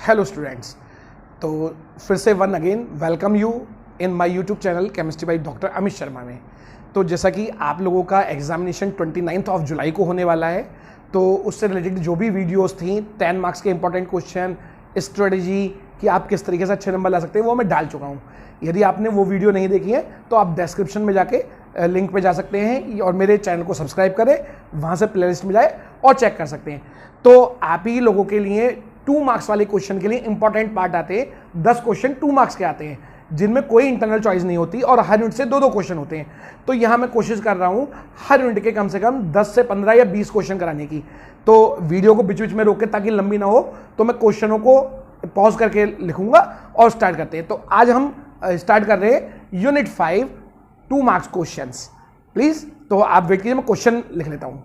Hello students, तो फिर से one again welcome you in my YouTube channel chemistry by doctor Amit Sharma में। तो जैसा कि आप लोगों का एग्जामिनेशन 29 जुलाई को होने वाला है, तो उससे रिलेटेड जो भी वीडियोस थी 10 मार्क्स के इंपॉर्टेंट क्वेश्चन, स्ट्रेटजी कि आप किस तरीके से अच्छे नंबर ला सकते हैं, वो मैं डाल चुका हूँ। यदि आपने वो वीडियो नहीं देखी है तो आप डिस्क्रिप्शन में जाके लिंक पे जा सकते हैं और मेरे चैनल को सब्सक्राइब करें, वहाँ से प्लेलिस्ट में जाए और चेक कर सकते हैं। तो आप ही लोगों के लिए 2 मार्क्स वाले क्वेश्चन के लिए इंपॉर्टेंट पार्ट आते हैं। 10 क्वेश्चन 2 मार्क्स के आते हैं जिनमें कोई इंटरनल चॉइस नहीं होती और हर यूनिट से 2-2 क्वेश्चन होते हैं। तो यहाँ मैं कोशिश कर रहा हूँ हर यूनिट के कम से कम 10 से 15 या 20 क्वेश्चन कराने की। तो वीडियो को बीच बीच में रोक के ताकि लंबी ना हो, तो मैं क्वेश्चनों को पॉज करके लिखूंगा और स्टार्ट करते हैं। तो आज हम स्टार्ट कर रहे हैं यूनिट 5 2 मार्क्स क्वेश्चंस। प्लीज तो आप वेट कीजिए, मैं क्वेश्चन लिख लेता हूं।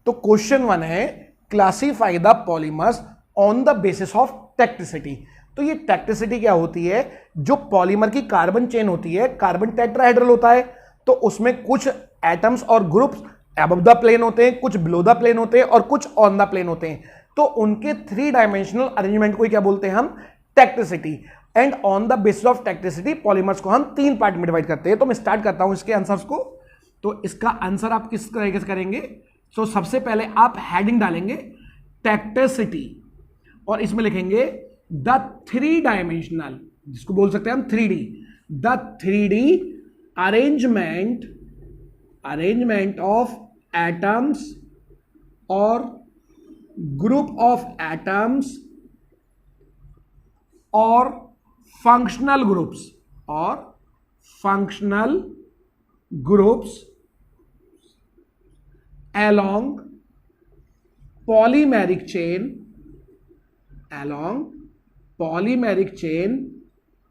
तो क्वेश्चन 1 है, classify the polymers on the basis of tacticity. तो ये टेक्टिसिटी क्या होती है? जो पॉलीमर की कार्बन चेन होती है, कार्बन टेट्राहेड्रल होता है, तो उसमें कुछ एटम्स और ग्रुप्स अबव द प्लेन होते हैं, कुछ बिलो द प्लेन होते हैं और कुछ ऑन द प्लेन होते हैं। तो उनके 3 डायमेंशनल अरेंजमेंट को क्या बोलते हैं हम? Tacticity. And on the basis of tacticity polymers को हम 3 पार्ट में डिवाइड करते हैं। तो मैं स्टार्ट करता हूं इसके आंसर्स को। तो इसका आंसर आप किस तरीके से करेंगे? तो सबसे पहले आप हेडिंग डालेंगे टेक्टिसिटी और इसमें लिखेंगे द 3 डायमेंशनल, जिसको बोल सकते हैं हम 3D, the 3D arrangement of atoms और ग्रुप ऑफ एटम्स और functional groups along polymeric chain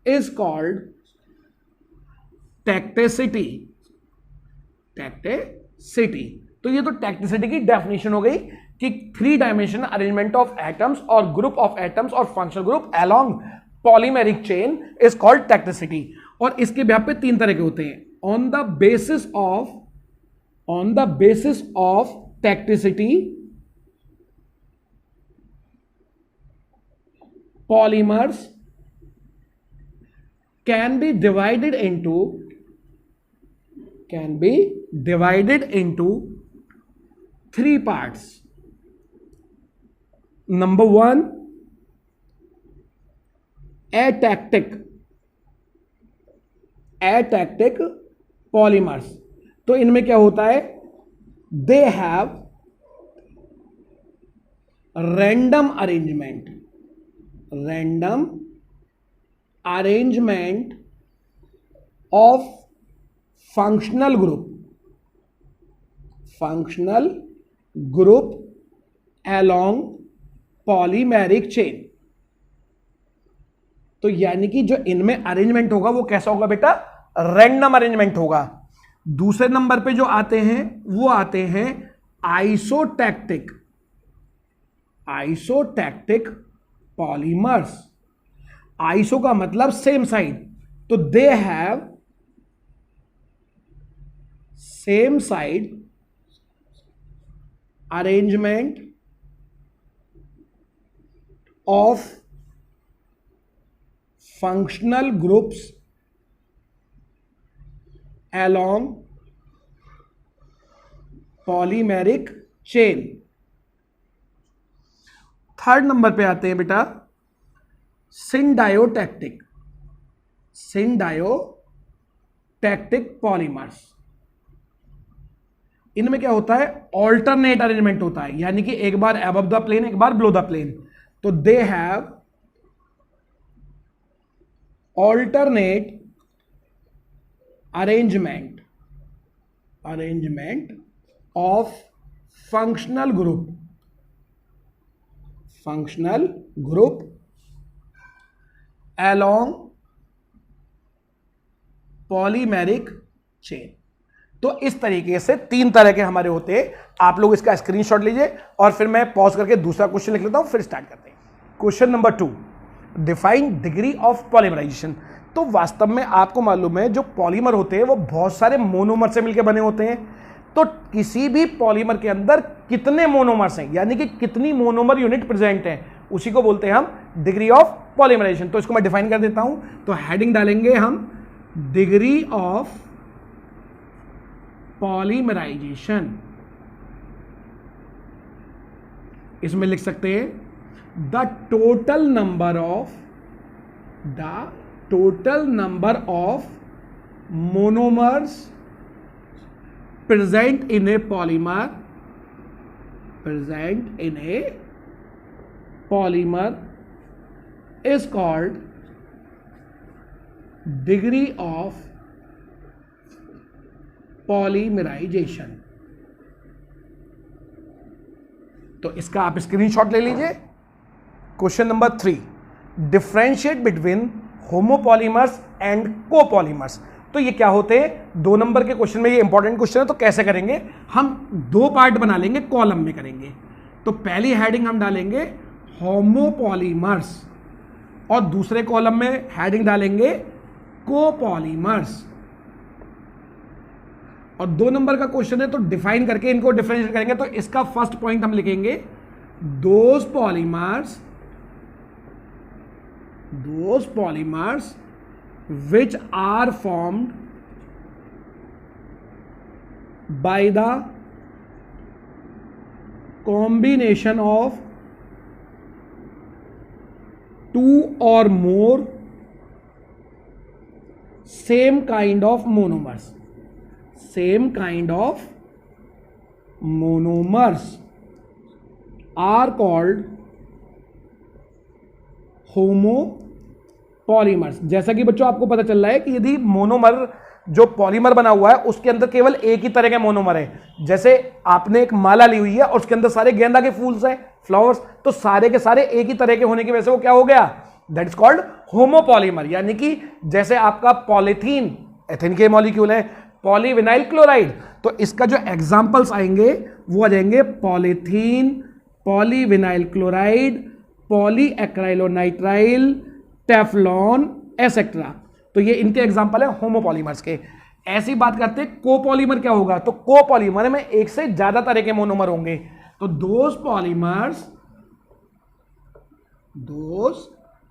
is called टेक्टिसिटी। तो ये तो टेक्टिसिटी की डेफिनेशन हो गई कि 3 डायमेंशनल अरेंजमेंट ऑफ एटम्स और ग्रुप ऑफ एटम्स और functional group along polymeric chain is called tacticity. और इसके व्याप पे 3 तरह के होते हैं। On the basis of tacticity polymers can be divided into 3 parts. Number 1, atactic polymers। तो इनमें क्या होता है? They have random arrangement of functional group along polymeric chain। तो यानी कि जो इनमें अरेंजमेंट होगा वो कैसा होगा बेटा? रैंडम अरेंजमेंट होगा। दूसरे नंबर पे जो आते हैं वो आते हैं आइसोटैक्टिक पॉलीमर्स। आइसो का मतलब सेम साइड, तो they have same side arrangement of functional groups along polymeric chain। Third number पे आते हैं बेटा सिंडायोटैक्टिक पॉलीमर्स। इनमें क्या होता है? ऑल्टरनेट अरेंजमेंट होता है, यानी कि एक बार अबव द प्लेन, एक बार बिलो द प्लेन। तो they have alternate arrangement of functional group along polymeric chain। तो इस तरीके से 3 तरह के हमारे होते हैं। आप लोग इसका स्क्रीनशॉट लीजिए और फिर मैं पॉज करके दूसरा क्वेश्चन लिख लेता हूं, फिर स्टार्ट करते हैं। Question number 2, define degree of polymerization. तो वास्तव में आपको मालूम है जो पॉलीमर होते हैं वो बहुत सारे मोनोमर से मिलकर बने होते हैं। तो किसी भी पॉलीमर के अंदर कितने मोनोमर्स हैं, यानी कि कितनी मोनोमर यूनिट प्रेजेंट है, उसी को बोलते हैं हम डिग्री ऑफ पॉलीमराइजेशन। तो इसको मैं डिफाइन कर देता हूं, तो हेडिंग डालेंगे हम डिग्री ऑफ पॉलीमराइजेशन। इसमें लिख सकते हैं the total number of monomers present in a polymer is called degree of polymerization। तो इसका आप स्क्रीनशॉट ले लीजिए। Question number 3, differentiate between homopolymers and copolymers. तो ये क्या होते हैं? 2 नंबर के क्वेश्चन में ये इंपॉर्टेंट क्वेश्चन है। तो कैसे करेंगे? हम 2 पार्ट बना लेंगे, कॉलम में करेंगे। तो पहली हेडिंग हम डालेंगे होमोपॉलीमर्स और दूसरे कॉलम में हेडिंग डालेंगे कोपॉलीमर्स। और 2 नंबर का क्वेश्चन है तो डिफाइन करके इनको डिफरेंशिएट करेंगे। तो इसका फर्स्ट पॉइंट हम लिखेंगे those polymers which are formed by the combination of 2 or more same kind of monomers are called homopolymers. जैसा कि बच्चों आपको पता चल रहा है कि यदि मोनोमर जो पॉलीमर बना हुआ है उसके अंदर केवल एक ही तरह के मोनोमर है, जैसे आपने एक माला ली हुई है और उसके अंदर सारे गेंदा के फूल्स हैं, फ्लावर्स, तो सारे के सारे एक ही तरह के होने की वजह से वो क्या हो गया? That is called homopolymer. यानी कि जैसे आपका पॉलीथीन, एथिन के मॉलिक्यूल है, पॉलीविनाइल क्लोराइड, तो इसका जो एग्जांपल्स आएंगे वो आ जाएंगे polythene, polyvinyl chloride, polyacrylonitrile, Teflon etcetera. तो ये इनके एग्जांपल है होमोपॉलीमर्स के। ऐसी बात करते हैं कोपॉलीमर क्या होगा? तो कोपॉलीमर में एक से ज्यादा तरह के मोनोमर होंगे। तो those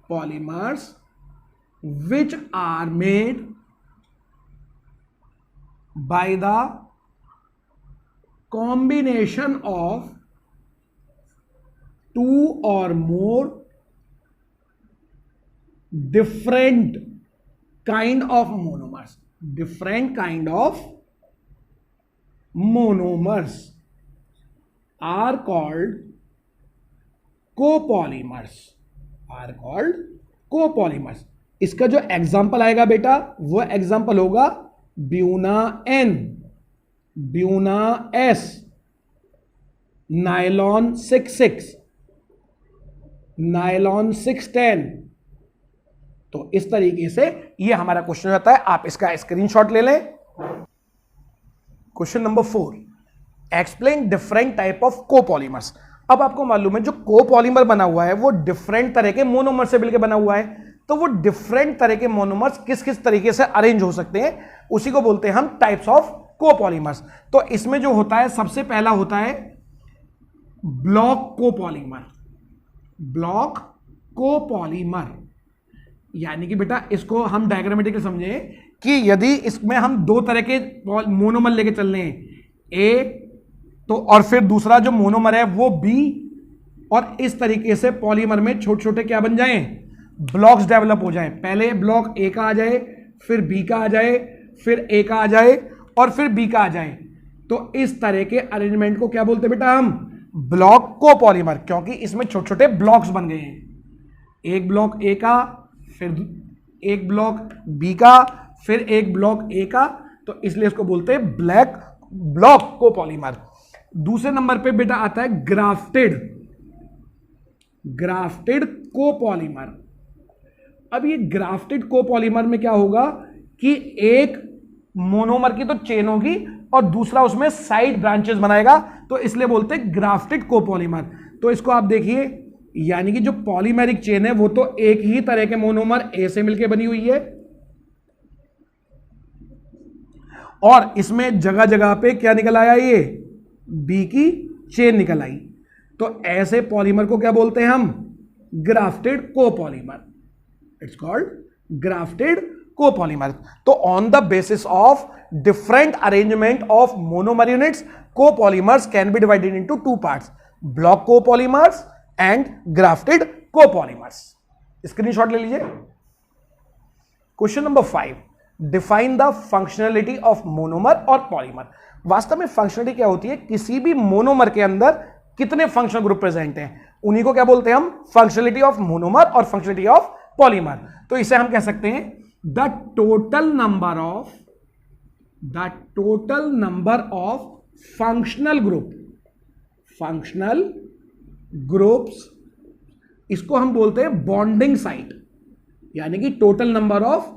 polymers which are made by the combination of 2 or more different kind of monomers are called copolymers। इसका जो एग्जाम्पल आएगा बेटा वो एग्जाम्पल होगा Buena N, Buena S, nylon 6,6, nylon 6,10। तो इस तरीके से ये हमारा क्वेश्चन रहता है। आप इसका स्क्रीनशॉट ले लें। Question number 4, explain different type of copolymers. अब आपको मालूम है जो कोपॉलीमर बना हुआ है वो डिफरेंट तरह के मोनोमर से मिलकर बना हुआ है। तो वो डिफरेंट तरह के मोनोमर्स किस किस तरीके से अरेंज हो सकते हैं उसी को बोलते हैं हम टाइप्स ऑफ कोपॉलीमर्स। तो इसमें जो होता है सबसे पहला होता है ब्लॉक कोपॉलीमर। यानी कि बेटा इसको हम डायग्रामेटिकली समझे कि यदि इसमें हम 2 तरह के मोनोमर लेके चल रहे हैं, ए तो और फिर दूसरा जो मोनोमर है वो बी, और इस तरीके से पॉलीमर में छोटे छोटे क्या बन जाएं? ब्लॉक्स डेवलप हो जाएं। पहले ब्लॉक ए का आ जाए, फिर बी का आ जाए, फिर ए का आ जाए और फिर बी का आ जाए। तो इस तरह के अरेंजमेंट को क्या बोलते हैं बेटा? हम ब्लॉक कोपॉलीमर, क्योंकि इसमें छोटे छोटे ब्लॉक्स बन गए हैं। एक ब्लॉक ए का, फिर एक ब्लॉक बी का, फिर एक ब्लॉक ए का, तो इसलिए इसको बोलते हैं ब्लॉक कोपॉलीमर। दूसरे नंबर पे बेटा आता है ग्राफ्टेड कोपॉलीमर। अब ये ग्राफ्टेड कोपॉलीमर में क्या होगा कि एक मोनोमर की तो चेन होगी और दूसरा उसमें साइड ब्रांचेस बनाएगा, तो इसलिए बोलते हैं ग्राफ्टेड कोपॉलीमर। तो इसको आप देखिए, यानी कि जो पॉलीमेरिक चेन है वो तो एक ही तरह के मोनोमर ए से मिलकर बनी हुई है और इसमें जगह जगह पे क्या निकल आया? ये बी की चेन निकल आई। तो ऐसे पॉलीमर को क्या बोलते हैं हम? Grafted copolymer, it's called grafted copolymer. तो on the basis of different arrangement of monomer units, copolymers can be divided into two parts, block copolymers and grafted copolymers. Screenshot ले लीजिए। Question number 5, define the functionality of monomer और polymer. वास्तव में functionality क्या होती है? किसी भी मोनोमर के अंदर कितने फंक्शनल ग्रुप प्रेजेंट हैं, उन्हीं को क्या बोलते हैं हम? फंक्शनलिटी ऑफ मोनोमर और फंक्शनलिटी ऑफ पॉलीमर। तो इसे हम कह सकते हैं the total number of functional groups, इसको हम बोलते हैं बॉन्डिंग साइट, यानी कि total number of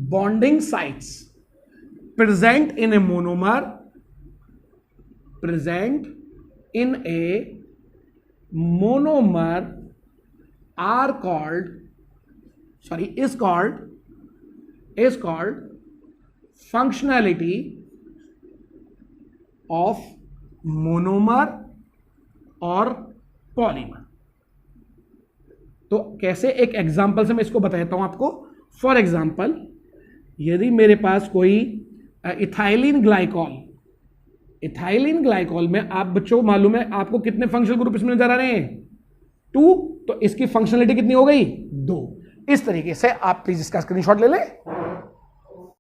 bonding sites present in A monomer, is called functionality of monomer और पॉलीमर। तो कैसे? एक एग्जांपल से मैं इसको बता देता हूं आपको। फॉर एग्जांपल, यदि मेरे पास कोई इथाइलिन ग्लाइकॉल में, आप बच्चों मालूम है आपको कितने फंक्शनल ग्रुप इसमें नजर आ रहे हैं? 2। तो इसकी फंक्शनलिटी कितनी हो गई? 2। इस तरीके से आप प्लीज इसका स्क्रीनशॉट ले लें।